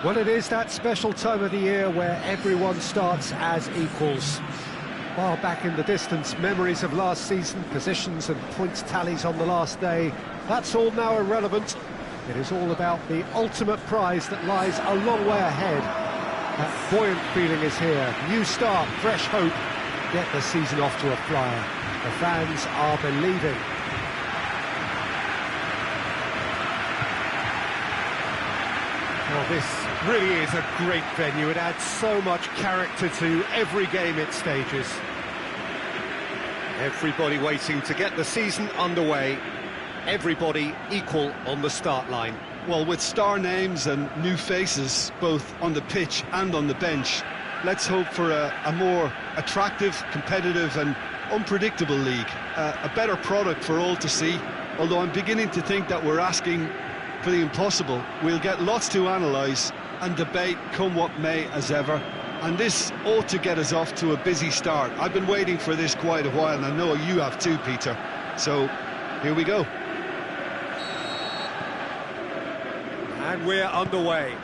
Well, it is that special time of the year where everyone starts as equals. While back in the distance, memories of last season, positions and points tallies on the last day, that's all now irrelevant. It is all about the ultimate prize that lies a long way ahead. That buoyant feeling is here. New start, fresh hope. Get the season off to a flyer. The fans are believing. Well, this really is a great venue. It adds so much character to every game it stages. Everybody waiting to get the season underway. Everybody equal on the start line. Well, with star names and new faces, both on the pitch and on the bench, let's hope for a more attractive, competitive and unpredictable league. A better product for all to see, although I'm beginning to think that we're asking for the impossible. We'll get lots to analyse and debate come what may as ever, and this ought to get us off to a busy start. I've been waiting for this quite a while, and I know you have too, Peter. So, here we go. And we're underway.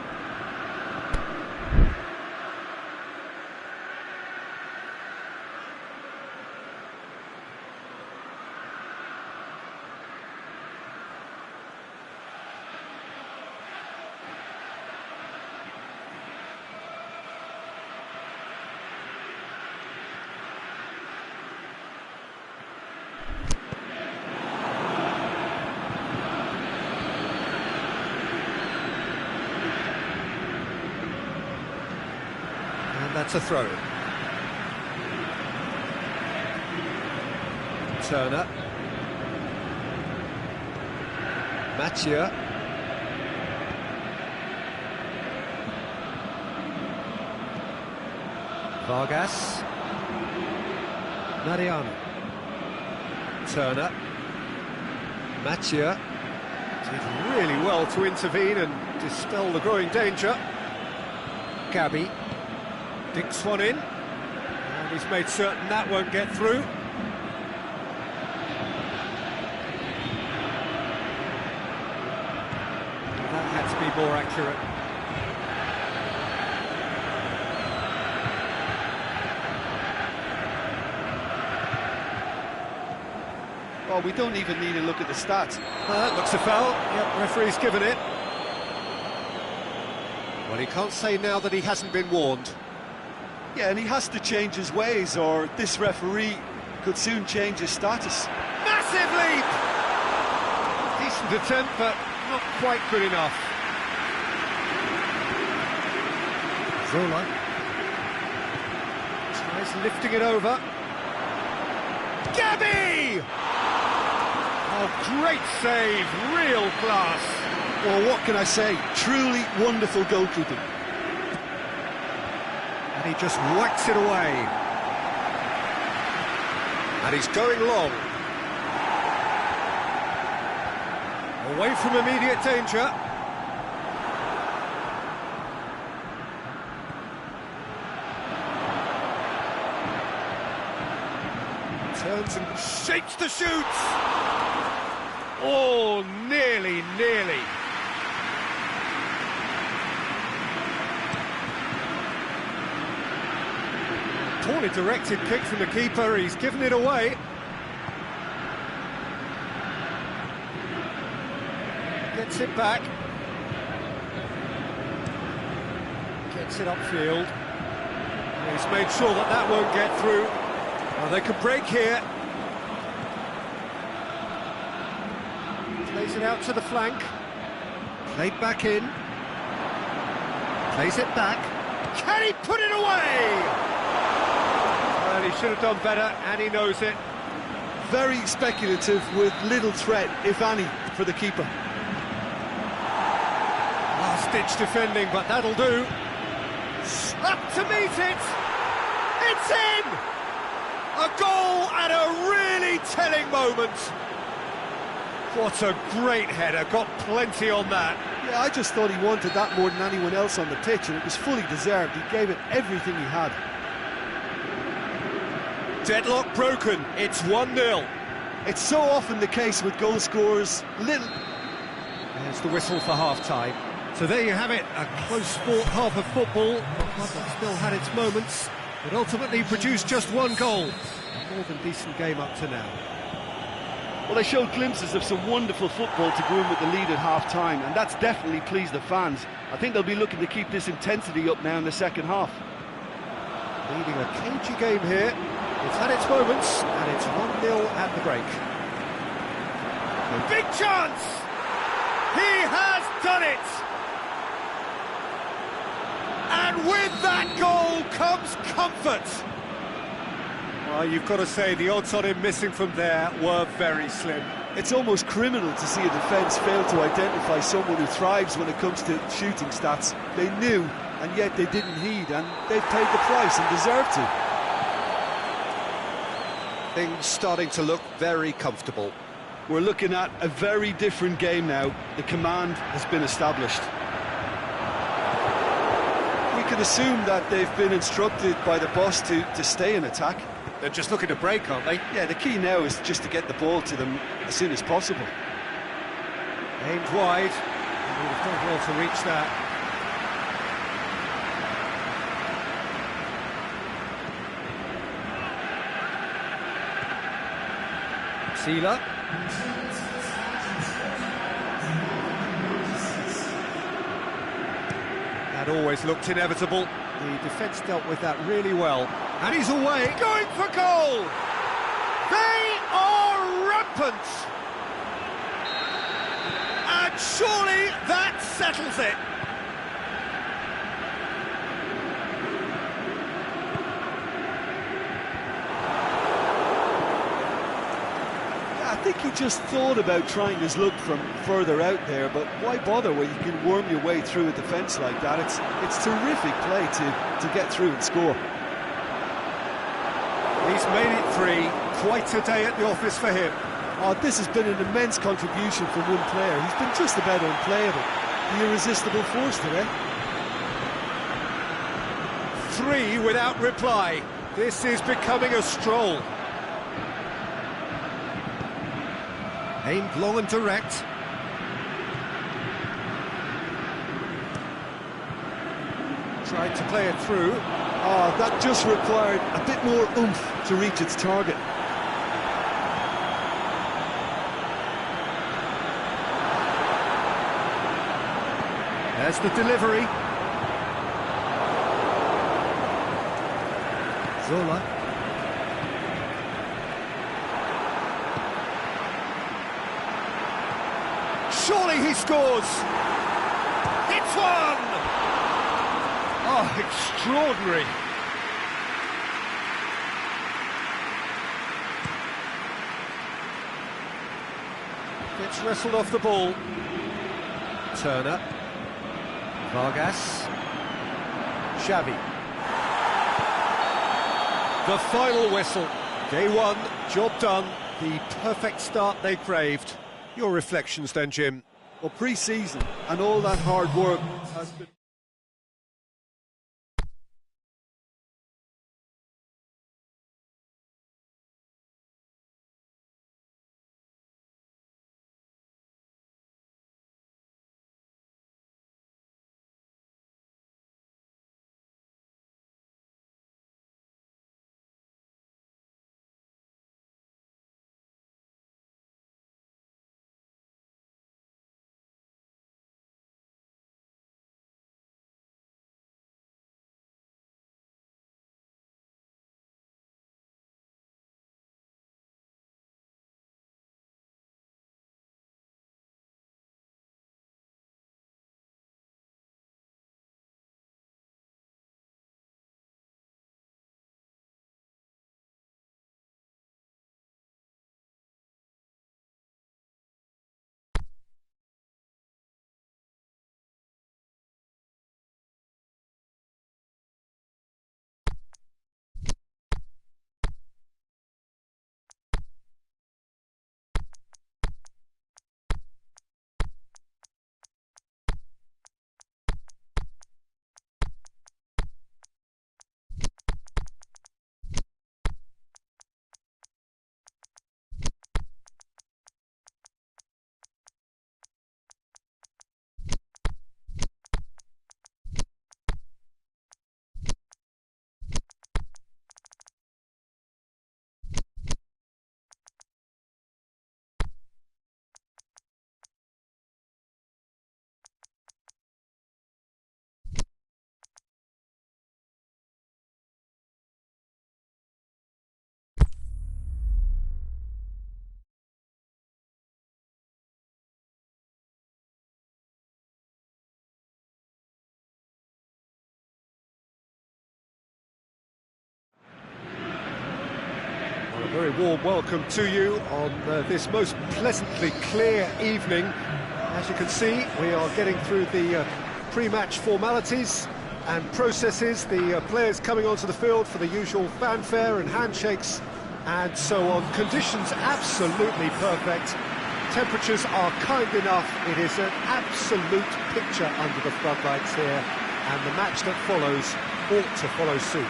That's a throw. Turner. Mathieu. Vargas. Mariano. Turner. Mathieu. Did really well to intervene and dispel the growing danger. Gabi. Dinks one in, and he's made certain that won't get through. That had to be more accurate. Well, we don't even need to look at the stats. That looks a foul. Yep, referee's given it. Well, he can't say now that he hasn't been warned. Yeah, and he has to change his ways, or this referee could soon change his status. Massive leap! Decent attempt, but not quite good enough. Zola tries lifting it over. Gabi! Oh, great save, real class. Well, what can I say? Truly wonderful goalkeeping. And he just whacks it away. And he's going long. Away from immediate danger. Turns and shapes the shoots. Oh, nearly. Poorly directed kick from the keeper, he's given it away. Gets it back. Gets it upfield. He's made sure that that won't get through. Well, they could break here. Plays it out to the flank. Played back in. Plays it back. Can he put it away? Well, he should have done better, and he knows it. Very speculative with little threat, if any, for the keeper. Last-ditch defending, but that'll do. Up to meet it! It's in! A goal at a really telling moment. What a great header, got plenty on that. Yeah, I just thought he wanted that more than anyone else on the pitch, and it was fully deserved. He gave it everything he had. Deadlock broken, it's 1-0. It's so often the case with goal scorers. There's the whistle for half-time. So there you have it, a close fought half of football, one that still had its moments, but ultimately produced just one goal. A more than decent game up to now. Well, they showed glimpses of some wonderful football to go in with the lead at half-time, and that's definitely pleased the fans. I think they'll be looking to keep this intensity up now in the second half. Leading a cagey game here. It's had its moments, and it's 1-0 at the break. A big chance! He has done it! And with that goal comes comfort! Well, you've got to say the odds on him missing from there were very slim. It's almost criminal to see a defence fail to identify someone who thrives when it comes to shooting stats. They knew, and yet they didn't heed, and they've paid the price and deserve to. Things starting to look very comfortable. We're looking at a very different game now. The command has been established. We can assume that they've been instructed by the boss to stay in attack. They're just looking to break, aren't they? Yeah, the key now is just to get the ball to them as soon as possible. Aimed wide, and would have done well to reach that. Sealer. That always looked inevitable. The defence dealt with that really well. And he's away. Going for goal! They are rampant! And surely that settles it! I think he just thought about trying his luck from further out there, but why bother when you can worm your way through a defence like that? It's terrific play to get through and score. He's made it three. Quite a day at the office for him. Oh, this has been an immense contribution from one player. He's been just about unplayable. The irresistible force today. Three without reply. This is becoming a stroll. Aimed long and direct. Tried to play it through. Oh, that just required a bit more oomph to reach its target. There's the delivery. Zola. Surely he scores! It's one! Oh, extraordinary! Gets wrestled off the ball. Turner. Vargas. Xavi. The final whistle. Day one, job done. The perfect start they craved. Your reflections then, Jim? Well, pre-season and all that hard work has been... very warm welcome to you on this most pleasantly clear evening. As you can see, we are getting through the pre-match formalities and processes, the players coming onto the field for the usual fanfare and handshakes and so on. Conditions absolutely perfect. Temperatures are kind enough. It is an absolute picture under the floodlights here, and the match that follows ought to follow suit.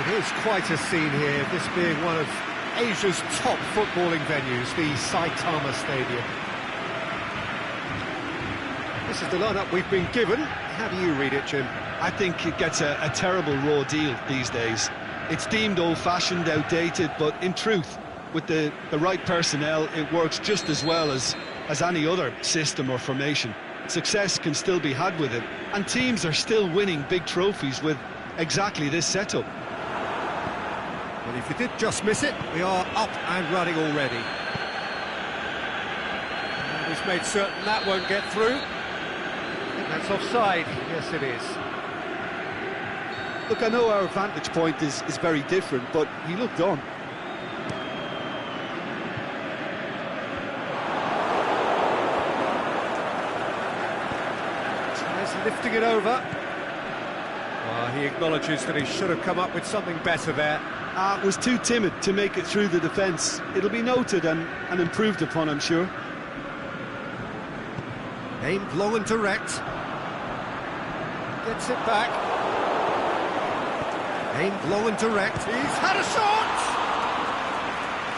It is quite a scene here, this being one of Asia's top footballing venues, the Saitama Stadium. This is the lineup we've been given. How do you read it, Jim? I think it gets a terrible raw deal these days. It's deemed old-fashioned, outdated, but in truth, with the right personnel, it works just as well as any other system or formation. Success can still be had with it, and teams are still winning big trophies with exactly this setup. Well, if you did just miss it, we are up and running already. And he's made certain that won't get through. I think that's offside. Yes, it is. Look, I know our vantage point is very different, but he looked on. Tries lifting it over. Well, he acknowledges that he should have come up with something better there. Was too timid to make it through the defence. It'll be noted and improved upon, I'm sure. Aimed long and direct. Gets it back. Aimed long and direct. He's had a shot!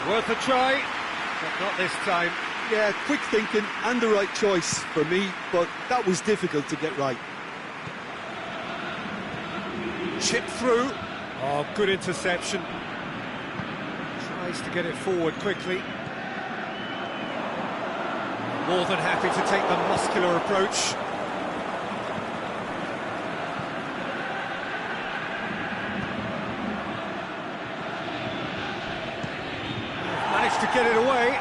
Worth a try, but not this time. Yeah, quick thinking and the right choice for me, but that was difficult to get right. Chip through. Oh, good interception. Tries to get it forward quickly. More than happy to take the muscular approach. Managed to get it away.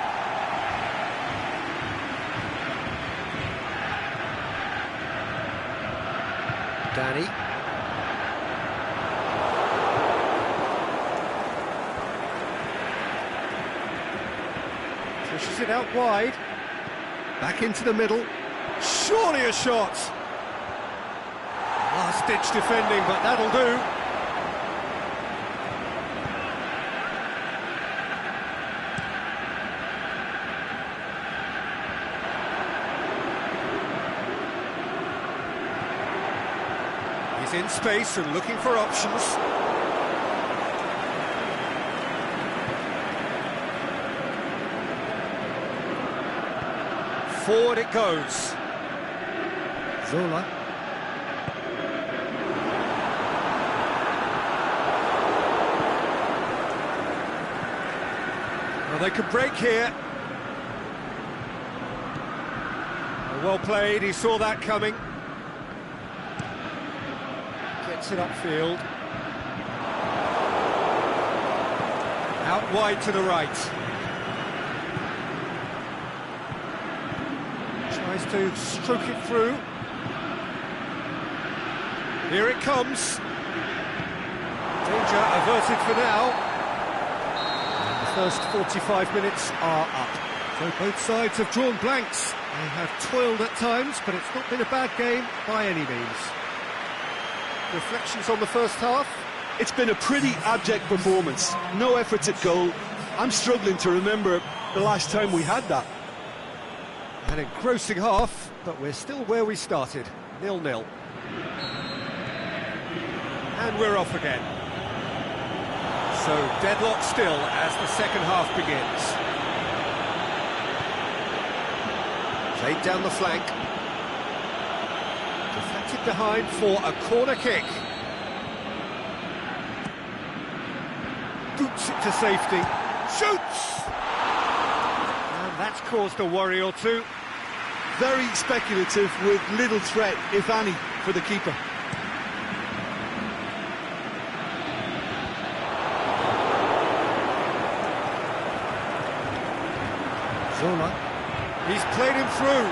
Danny. Pushes it out wide. Back into the middle. Surely a shot. Last-ditch defending, but that'll do. He's in space and looking for options. Forward it goes. Zola. Well, they could break here. Well played, he saw that coming. Gets it upfield. Out wide to the right. Tries to stroke it through. Here it comes. Danger averted for now. And the first 45 minutes are up. So both sides have drawn blanks. They have toiled at times, but it's not been a bad game by any means. Reflections on the first half? It's been a pretty abject performance. No efforts at goal. I'm struggling to remember the last time we had that. An engrossing half, but we're still where we started, 0-0. And we're off again. So deadlock still as the second half begins. Played down the flank. Deflected behind for a corner kick. Boots it to safety. Shoots! And that's caused a worry or two. Very speculative with little threat, if any, for the keeper. Zola. He's played him through.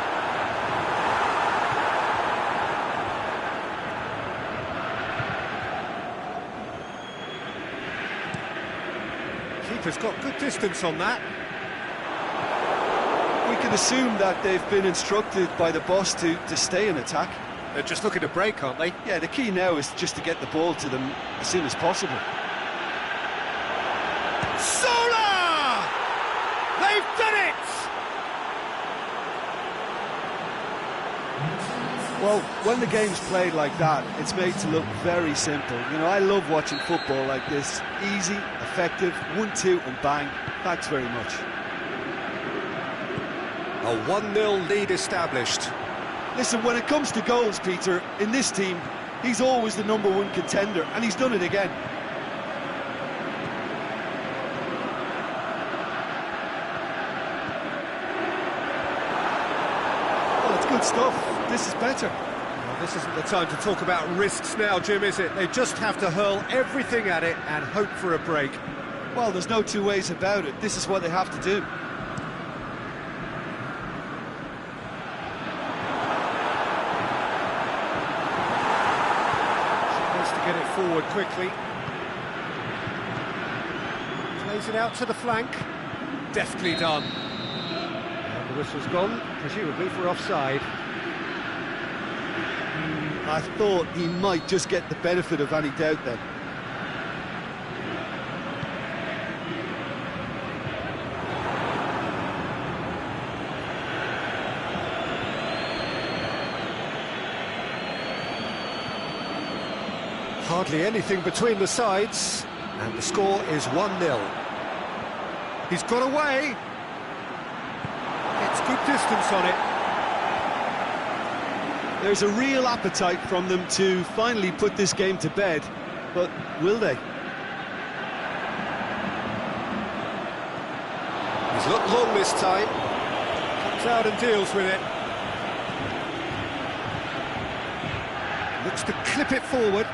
keeper's got good distance on that. We can assume that they've been instructed by the boss to stay in attack. They're just looking to break, aren't they? Yeah, the key now is just to get the ball to them as soon as possible. Sola! They've done it! Well, when the game's played like that, it's made to look very simple. You know, I love watching football like this. Easy, effective, 1-2 and bang. Thanks very much. A 1-0 lead established. Listen, when it comes to goals, Peter, in this team, he's always the #1 contender, and he's done it again. Well, it's good stuff. This is better. Well, this isn't the time to talk about risks now, Jim, is it? They just have to hurl everything at it and hope for a break. Well, there's no two ways about it. This is what they have to do. Get it forward quickly. Plays it out to the flank. Deftly done. And the whistle's gone, presumably for offside. I thought he might just get the benefit of any doubt then. Hardly anything between the sides, and the score is 1-0. He's got away. It's good distance on it. There's a real appetite from them to finally put this game to bed, but will they? He's looked long this time. Comes out and deals with it. Looks to clip it forward.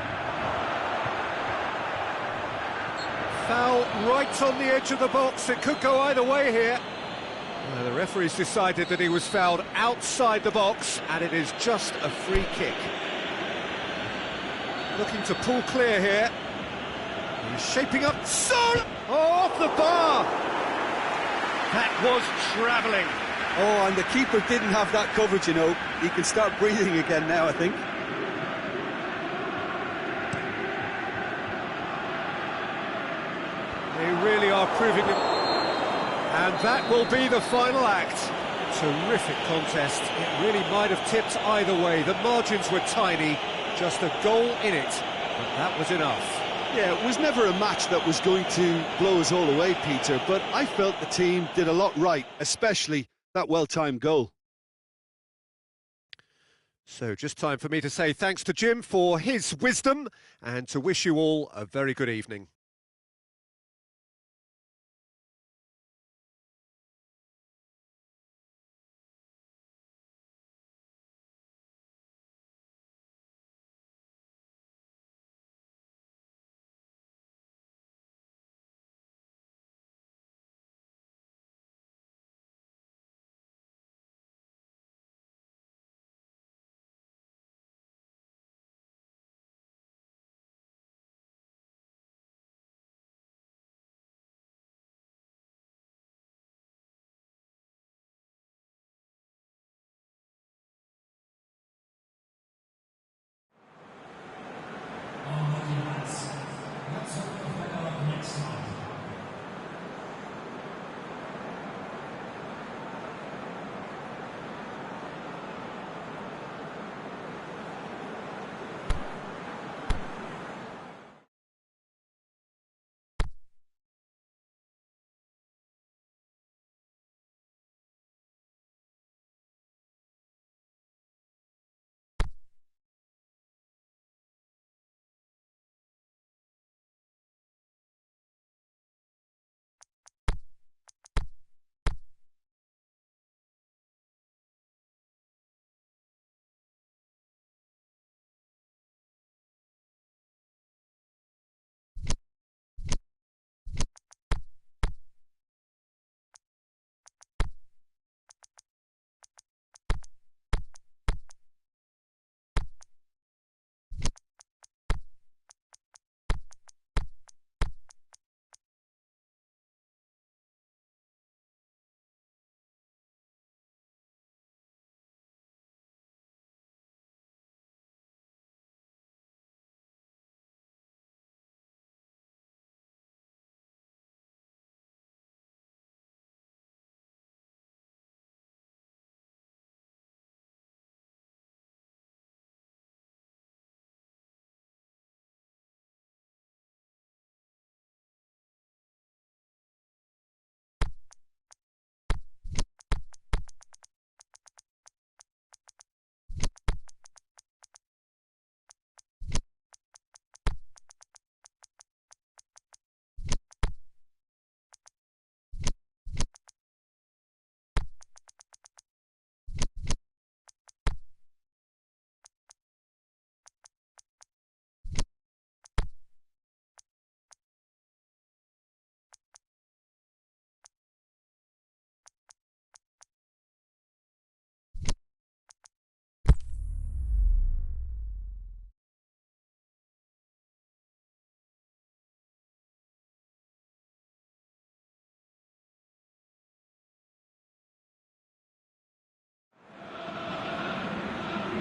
Foul right on the edge of the box. It could go either way here. The referee's decided that he was fouled outside the box, and it is just a free kick. Looking to pull clear here. He's shaping up. Oh, off the bar! That was travelling. Oh, and the keeper didn't have that coverage, you know. He can start breathing again now, I think. They really are proving it. And that will be the final act. Terrific contest. It really might have tipped either way. The margins were tiny, just a goal in it, but that was enough. Yeah, it was never a match that was going to blow us all away, Peter, but I felt the team did a lot right, especially that well-timed goal. So just time for me to say thanks to Jim for his wisdom and to wish you all a very good evening.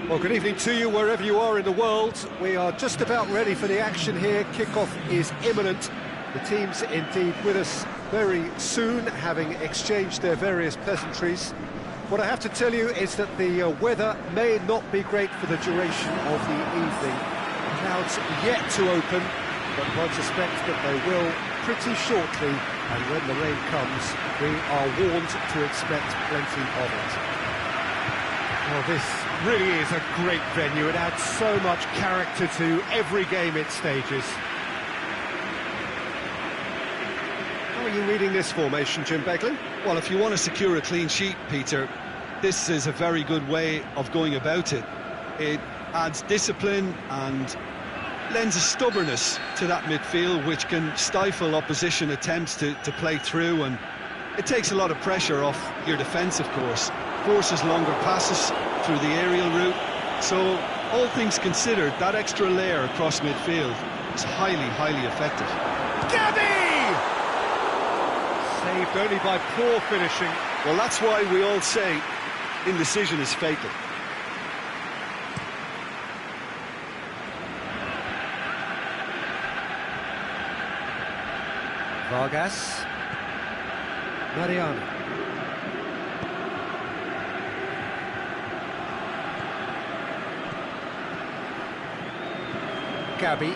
Well, good evening to you wherever you are in the world. We are just about ready for the action here. Kickoff is imminent. The team's indeed with us very soon, having exchanged their various pleasantries. What I have to tell you is that the weather may not be great for the duration of the evening. The clouds yet to open, but one suspects that they will pretty shortly, and when the rain comes, we are warned to expect plenty of it. Well, this really is a great venue. It adds so much character to every game it stages. How are you reading this formation, Jim Beglin? Well, if you want to secure a clean sheet, Peter, this is a very good way of going about it. It adds discipline and lends a stubbornness to that midfield, which can stifle opposition attempts to play through, and it takes a lot of pressure off your defence, of course. Forces longer passes through the aerial route. So, all things considered, that extra layer across midfield is highly, highly effective. Gabby! Saved only by poor finishing. Well, that's why we all say indecision is fatal. Vargas. Mariano. Gabby.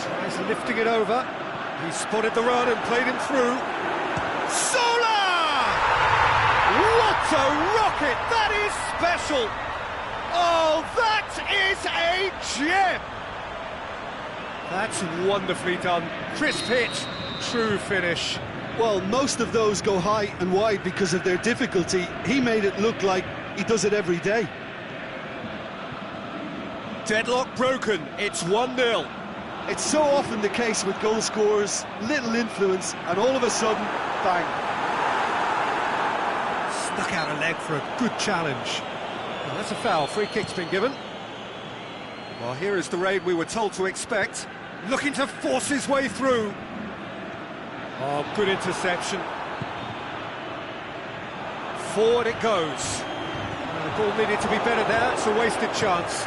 Tries lifting it over. He spotted the run and played him through. Sola! What a rocket! That is special! Oh, that is a gem! That's wonderfully done. Crisp hit, true finish. Well, most of those go high and wide because of their difficulty. He made it look like he does it every day. Deadlock broken, it's 1-0. It's so often the case with goal scorers, little influence, and all of a sudden, bang. Stuck out a leg for a good challenge. Well, that's a foul, free kick's been given. Well, here is the raid we were told to expect. Looking to force his way through. Oh, good interception. Forward it goes. The ball needed to be better there, it's a wasted chance.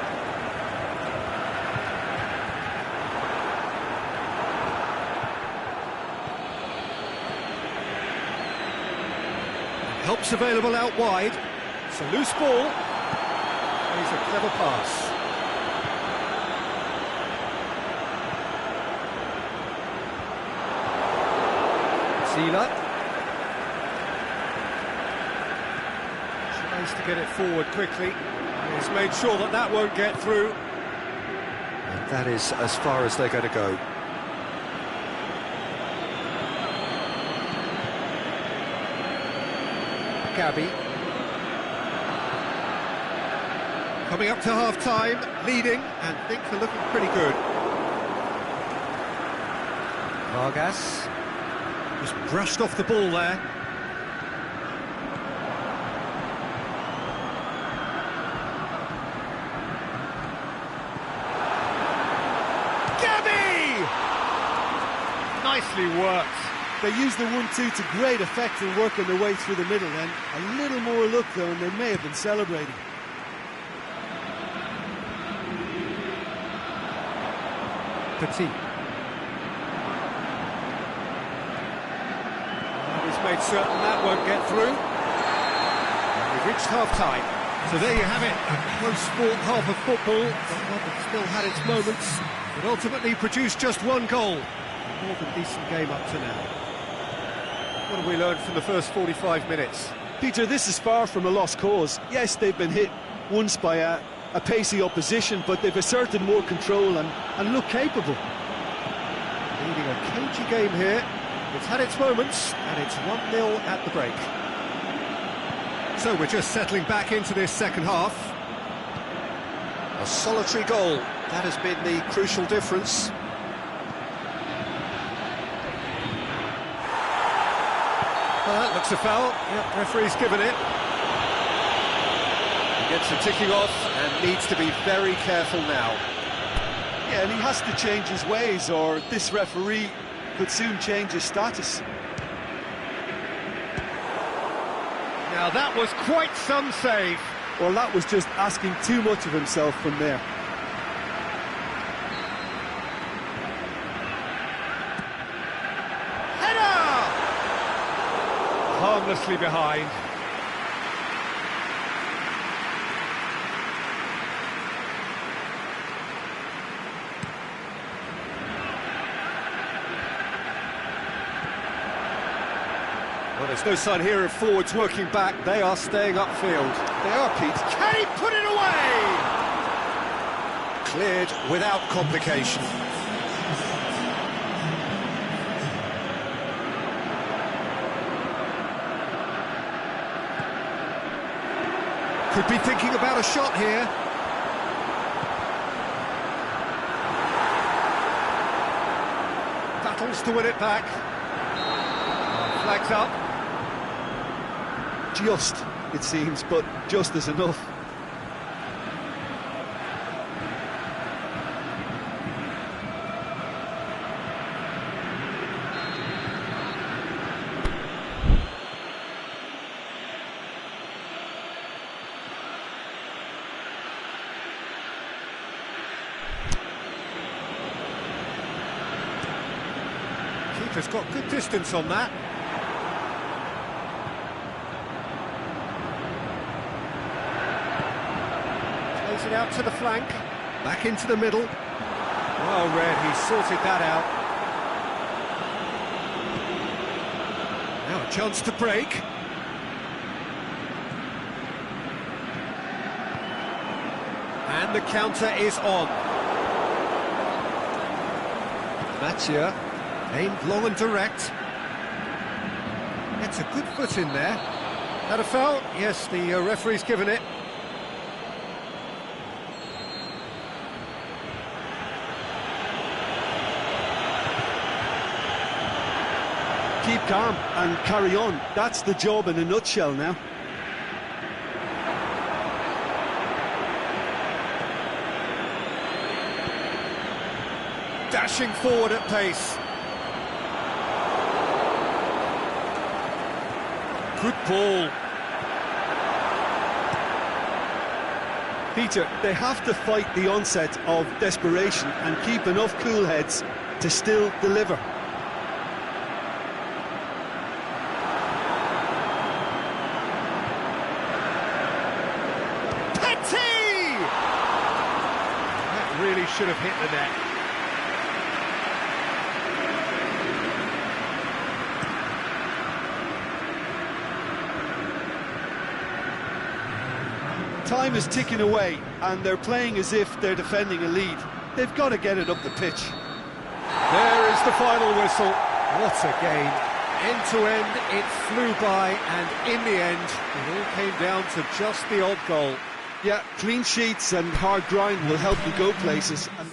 Help's available out wide. It's a loose ball. He's a clever pass. Zila. Tries to get it forward quickly. He's made sure that that won't get through. And that is as far as they're going to go. Gabby. Coming up to half-time, leading, and things are looking pretty good. Vargas. Just brushed off the ball there. Gabby! Nicely worked. They used the 1-2 to great effect in working their way through the middle then. A little more luck though, and they may have been celebrating. Petit. He's made certain that won't get through. And we've reached half-time. So there you have it, a close-fought half of football, but one that still had its moments, but ultimately produced just one goal. A more than decent game up to now. What have we learned from the first 45 minutes? Peter, this is far from a lost cause. Yes, they've been hit once by a pacey opposition, but they've asserted more control and look capable. Leading a cagey game here. It's had its moments, and it's 1-0 at the break. So we're just settling back into this second half. A solitary goal, that has been the crucial difference. Well, that looks a foul. Yep, referee's given it. He gets the ticking off and needs to be very careful now. Yeah, and he has to change his ways, or this referee could soon change his status. Now that was quite some save. Well, that was just asking too much of himself from there. Header! Harmlessly behind. Well, there's no sign here of forwards working back. They are staying upfield. They are, Pete. Can he put it away? Cleared without complication. Could be thinking about a shot here. Battles to win it back. Flags up. Just, it seems, but just is enough. Keeper's got good distance on that. Plays it out to the flank. Back into the middle. Well read, he sorted that out. Now a chance to break. And the counter is on. Mattia, aimed long and direct. Gets a good foot in there. Had a foul? Yes, the referee's given it. Keep calm and carry on. That's the job in a nutshell now. Dashing forward at pace. Good ball. Peter, they have to fight the onset of desperation and keep enough cool heads to still deliver. That really should have hit the net. Time is ticking away, and they're playing as if they're defending a lead. They've got to get it up the pitch. There is the final whistle. What a game. End to end, it flew by, and in the end, it all came down to just the odd goal. Yeah, clean sheets and hard grind will help you go places. And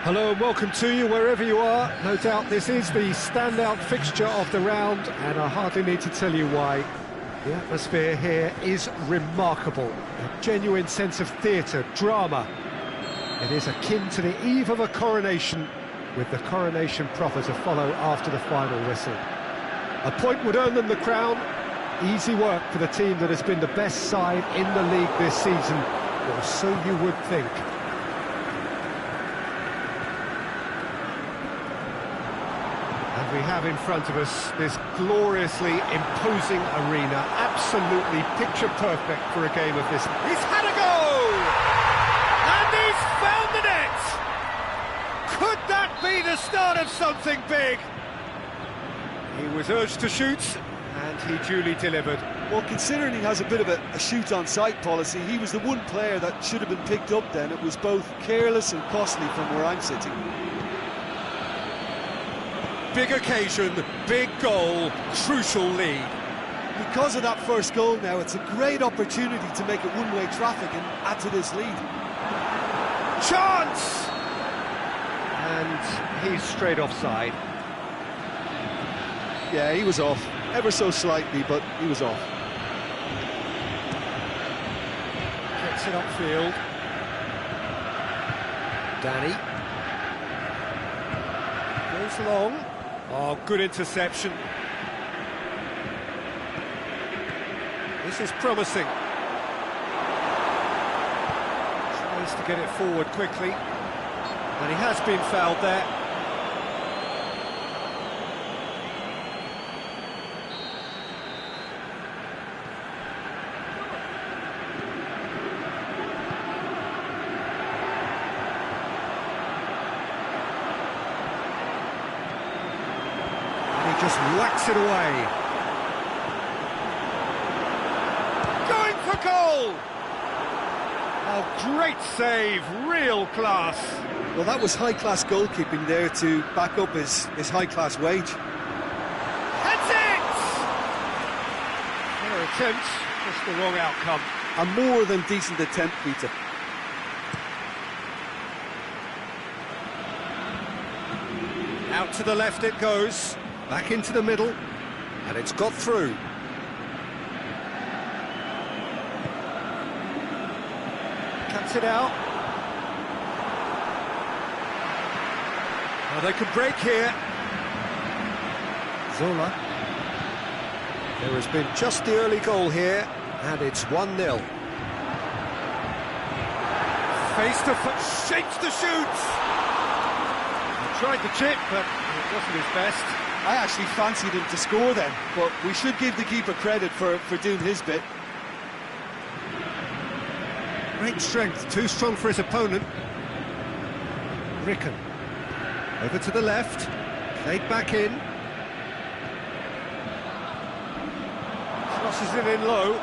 Hello and welcome to you wherever you are. No doubt this is the standout fixture of the round, and I hardly need to tell you why. The atmosphere here is remarkable. A genuine sense of theatre, drama. It is akin to the eve of a coronation, with the coronation proper to follow after the final whistle. A point would earn them the crown. Easy work for the team that has been the best side in the league this season, or so you would think. And we have in front of us this gloriously imposing arena, absolutely picture perfect for a game of this. He's had a go! And he's found the net! Could that be the start of something big? He was urged to shoot, and he duly delivered. Well, considering he has a bit of a shoot-on-sight policy, he was the one player that should have been picked up then. It was both careless and costly from where I'm sitting. Big occasion, big goal, crucial lead. Because of that first goal now, it's a great opportunity to make it one-way traffic and add to this lead. Chance! And he's straight offside. Yeah, he was off, ever so slightly, but he was off. Gets it upfield. Danny. Goes long. Oh, good interception. This is promising. Tries to get it forward quickly. And he has been fouled there. Just whacks it away. Going for goal! Oh, great save, real class. Well, that was high-class goalkeeping there to back up his high-class wage. That's it! Fair attempt, just the wrong outcome. A more than decent attempt, Peter. Out to the left it goes. Back into the middle, and it's got through. Cuts it out. Well, they could break here. Zola. There has been just the early goal here, and it's 1-0. Face to face, shapes to shoot! He tried the chip, but it wasn't his best. I actually fancied him to score then, but we should give the keeper credit for doing his bit. Great strength, too strong for his opponent. Ricken. Over to the left, played back in. Crosses it in low.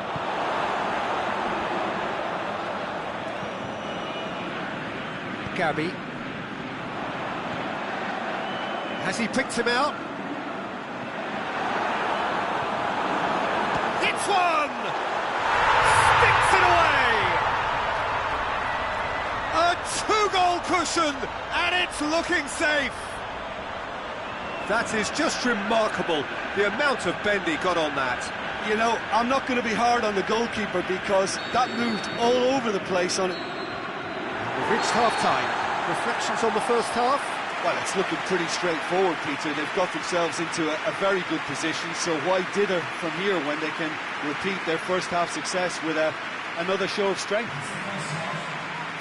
Gabby. Has he picked him out? Hits one! Sticks it away! A two-goal cushion, and it's looking safe. That is just remarkable, the amount of bend he got on that. You know, I'm not going to be hard on the goalkeeper because that moved all over the place on it. We've reached half-time. Reflections on the first half? Well, it's looking pretty straightforward, Peter. They've got themselves into a very good position, so why dither from here when they can repeat their first half success with another show of strength?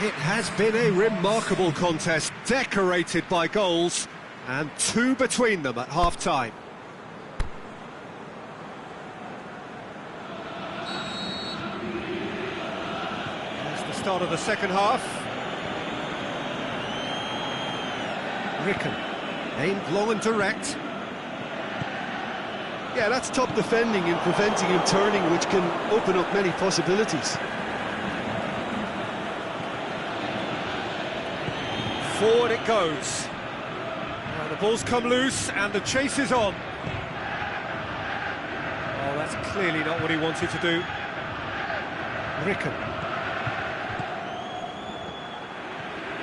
It has been a remarkable contest, decorated by goals, and two between them at half-time. There's the start of the second half. Ricken, aimed long and direct. Yeah, that's top defending and preventing him turning, which can open up many possibilities. Forward it goes. Now the ball's come loose and the chase is on. Oh, that's clearly not what he wanted to do. Ricken.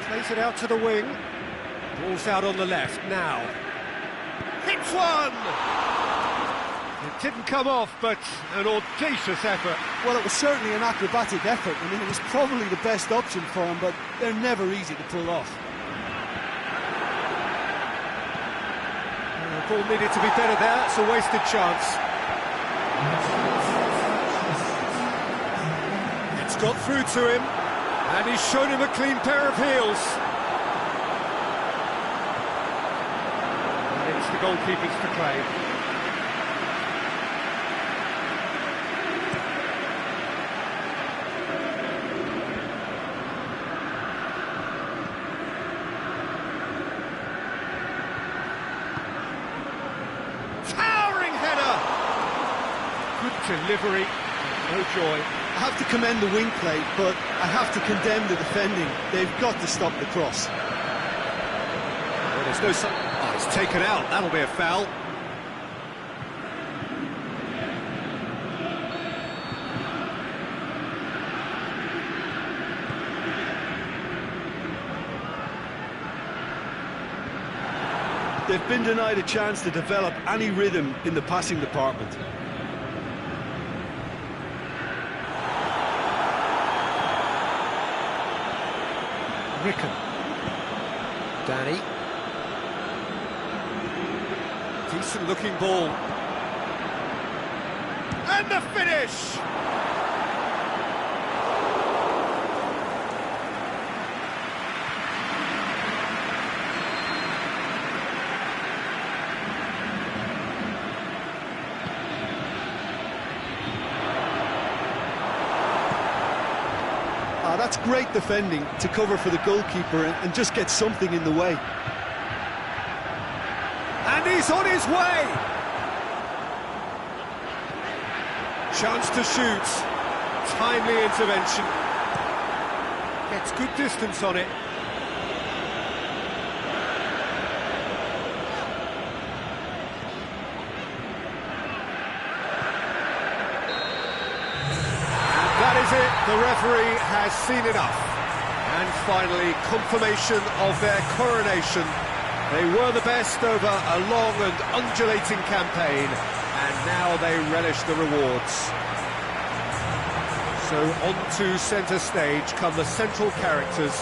Plays it out to the wing. Ball's out on the left now. Hits one! It didn't come off, but an audacious effort. Well, it was certainly an acrobatic effort. I mean, it was probably the best option for him, but they're never easy to pull off. The ball needed to be better there. It's a wasted chance. It's got through to him, and he's shown him a clean pair of heels. And it's the goalkeepers to claim. Delivery, no joy. I have to commend the wing play, but I have to condemn the defending. They've got to stop the cross. Well, there's no... Oh, it's taken out. That'll be a foul. They've been denied a chance to develop any rhythm in the passing department. Ricken. Danny. Decent looking ball. And the finish! That's great defending to cover for the goalkeeper and just get something in the way. And he's on his way! Chance to shoot. Timely intervention. Gets good distance on it. The referee has seen enough, and finally confirmation of their coronation. They were the best over a long and undulating campaign, and now they relish the rewards. So on to centre stage come the central characters,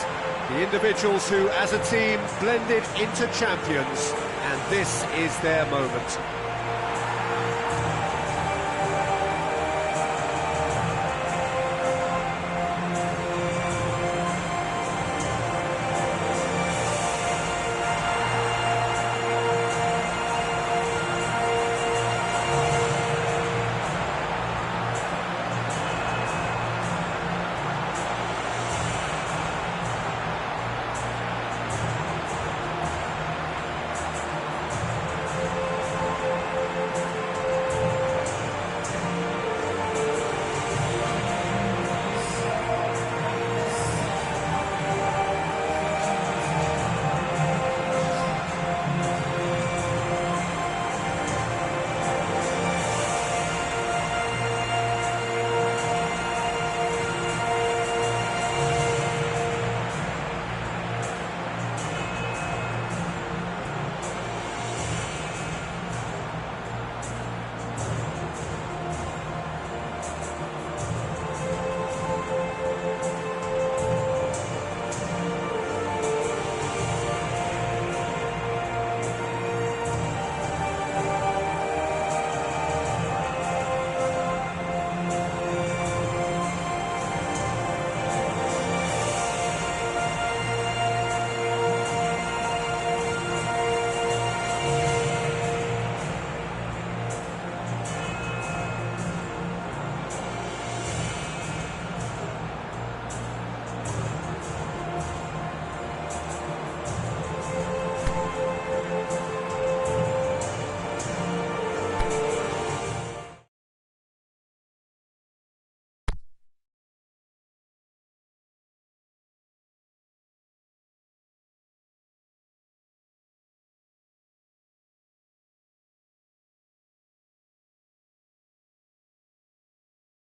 the individuals who as a team blended into champions, and this is their moment.